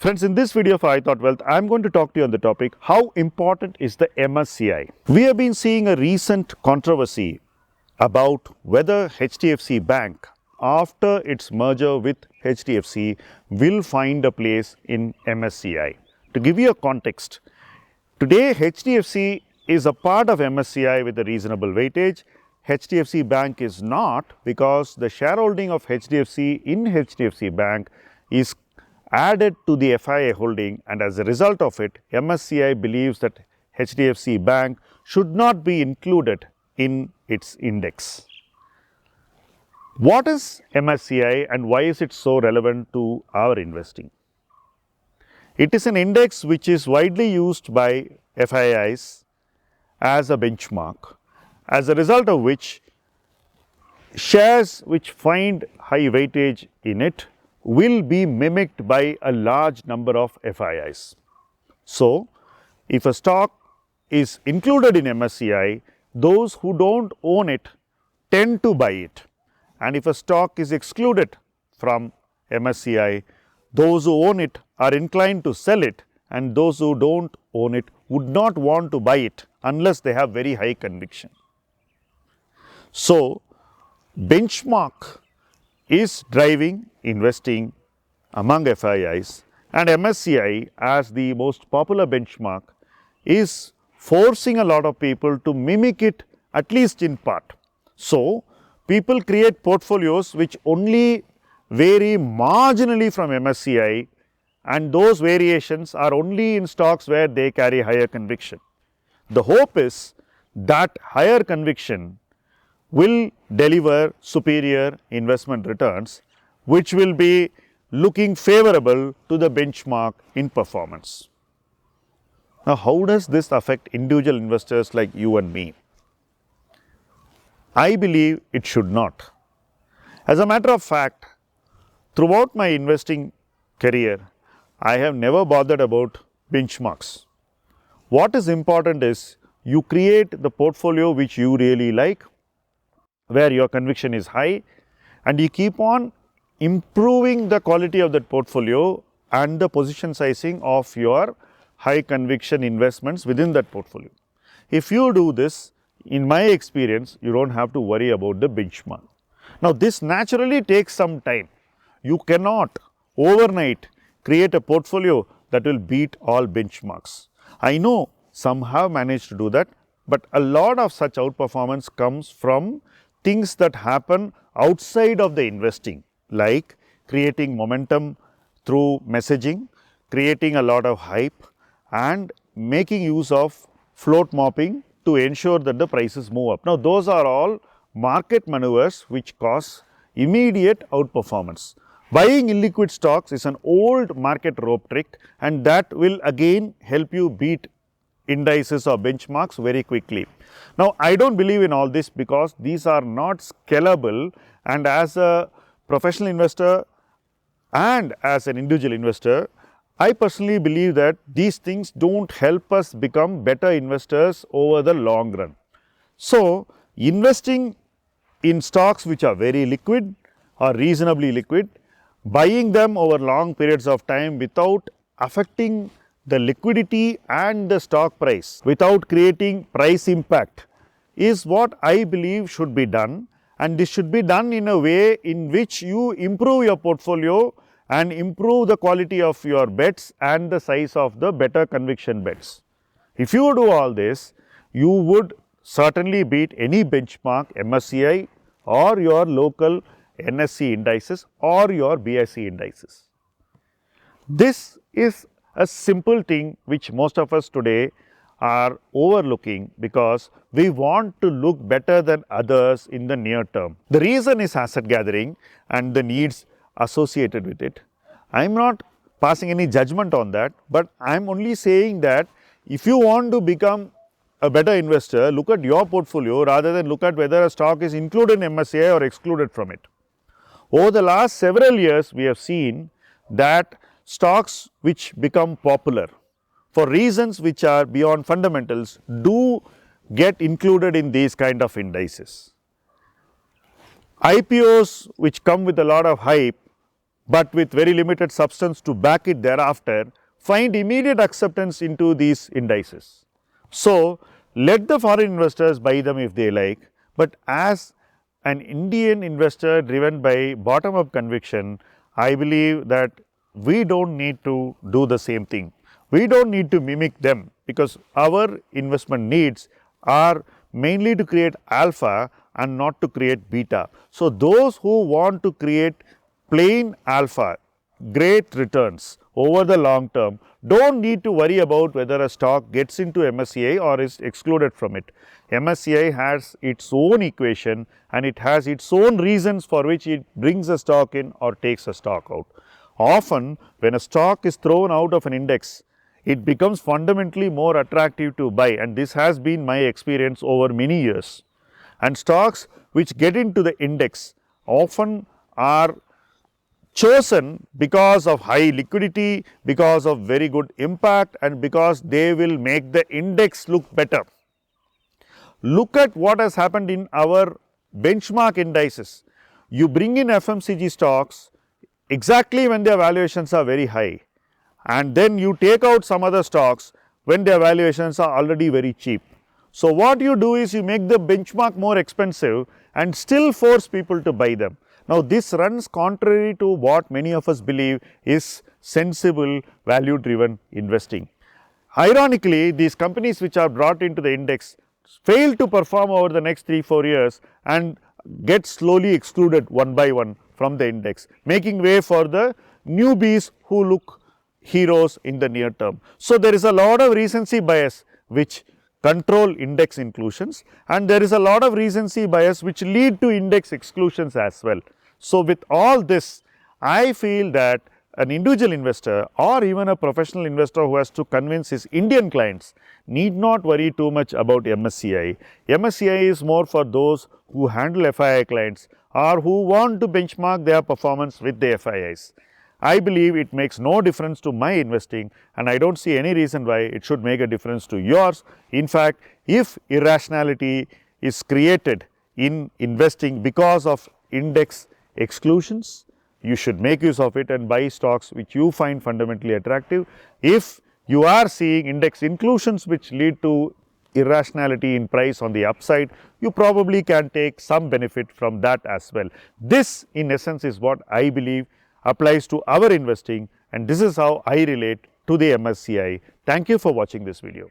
Friends, in this video for I Thought Wealth, I am going to talk to you on the topic, how important is the MSCI? We have been seeing a recent controversy about whether HDFC Bank, after its merger with HDFC, will find a place in MSCI. To give you a context, today HDFC is a part of MSCI with a reasonable weightage. HDFC Bank is not, because the shareholding of HDFC in HDFC Bank is added to the FII holding, and as a result of it, MSCI believes that HDFC Bank should not be included in its index. What is MSCI and why is it so relevant to our investing? It is an index which is widely used by FIIs as a benchmark, as a result of which shares which find high weightage in it will be mimicked by a large number of FIIs. So, if a stock is included in MSCI, those who don't own it tend to buy it, and if a stock is excluded from MSCI, those who own it are inclined to sell it, and those who don't own it would not want to buy it unless they have very high conviction. So, benchmark is driving investing among FIIs, and MSCI as the most popular benchmark is forcing a lot of people to mimic it, at least in part. So, people create portfolios which only vary marginally from MSCI, and those variations are only in stocks where they carry higher conviction. The hope is that higher conviction will deliver superior investment returns, which will be looking favorable to the benchmark in performance. Now, how does this affect individual investors like you and me? I believe it should not. As a matter of fact, throughout my investing career, I have never bothered about benchmarks. What is important is you create the portfolio which you really like, where your conviction is high, and you keep on improving the quality of that portfolio and the position sizing of your high conviction investments within that portfolio. If you do this, in my experience, you don't have to worry about the benchmark. Now, this naturally takes some time. You cannot overnight create a portfolio that will beat all benchmarks. I know some have managed to do that, but a lot of such outperformance comes from things that happen outside of the investing, like creating momentum through messaging, creating a lot of hype, and making use of float mopping to ensure that the prices move up. Now, those are all market maneuvers which cause immediate outperformance. Buying illiquid stocks is an old market rope trick, and that will again help you beat indices or benchmarks very quickly. Now, I don't believe in all this because these are not scalable, and as a professional investor and as an individual investor, I personally believe that these things don't help us become better investors over the long run. So, investing in stocks which are very liquid or reasonably liquid, buying them over long periods of time without affecting the liquidity and the stock price, without creating price impact, is what I believe should be done, and this should be done in a way in which you improve your portfolio and improve the quality of your bets and the size of the better conviction bets. If you do all this, you would certainly beat any benchmark, MSCI or your local NSE indices or your BIC indices. This is a simple thing which most of us today are overlooking because we want to look better than others in the near term. The reason is asset gathering and the needs associated with it. I am not passing any judgment on that, but I am only saying that if you want to become a better investor, look at your portfolio rather than look at whether a stock is included in MSCI or excluded from it. Over the last several years, we have seen that stocks which become popular for reasons which are beyond fundamentals do get included in these kind of indices. IPOs which come with a lot of hype but with very limited substance to back it thereafter, find immediate acceptance into these indices. So, let the foreign investors buy them if they like, but as an Indian investor driven by bottom up conviction, I believe that we do not need to do the same thing. We do not need to mimic them, because our investment needs are mainly to create alpha and not to create beta. So, those who want to create plain alpha, great returns over the long term, do not need to worry about whether a stock gets into MSCI or is excluded from it. MSCI has its own equation and it has its own reasons for which it brings a stock in or takes a stock out. Often, when a stock is thrown out of an index, it becomes fundamentally more attractive to buy, and this has been my experience over many years. And stocks which get into the index often are chosen because of high liquidity, because of very good impact, and because they will make the index look better. Look at what has happened in our benchmark indices. You bring in FMCG stocks exactly when their valuations are very high, and then you take out some other stocks when their valuations are already very cheap. So, what you do is you make the benchmark more expensive and still force people to buy them. Now, this runs contrary to what many of us believe is sensible value driven investing. Ironically, these companies which are brought into the index fail to perform over the next 3-4 years and get slowly excluded one by one from the index, making way for the newbies who look heroes in the near term. So, there is a lot of recency bias which control index inclusions, and there is a lot of recency bias which lead to index exclusions as well. So, with all this, I feel that an individual investor or even a professional investor who has to convince his Indian clients need not worry too much about MSCI. MSCI is more for those who handle FII clients or who want to benchmark their performance with the FIIs. I believe it makes no difference to my investing, and I do not see any reason why it should make a difference to yours. In fact, if irrationality is created in investing because of index exclusions, you should make use of it and buy stocks which you find fundamentally attractive. If you are seeing index inclusions which lead to irrationality in price on the upside, you probably can take some benefit from that as well. This in essence is what I believe applies to our investing, and this is how I relate to the MSCI. Thank you for watching this video.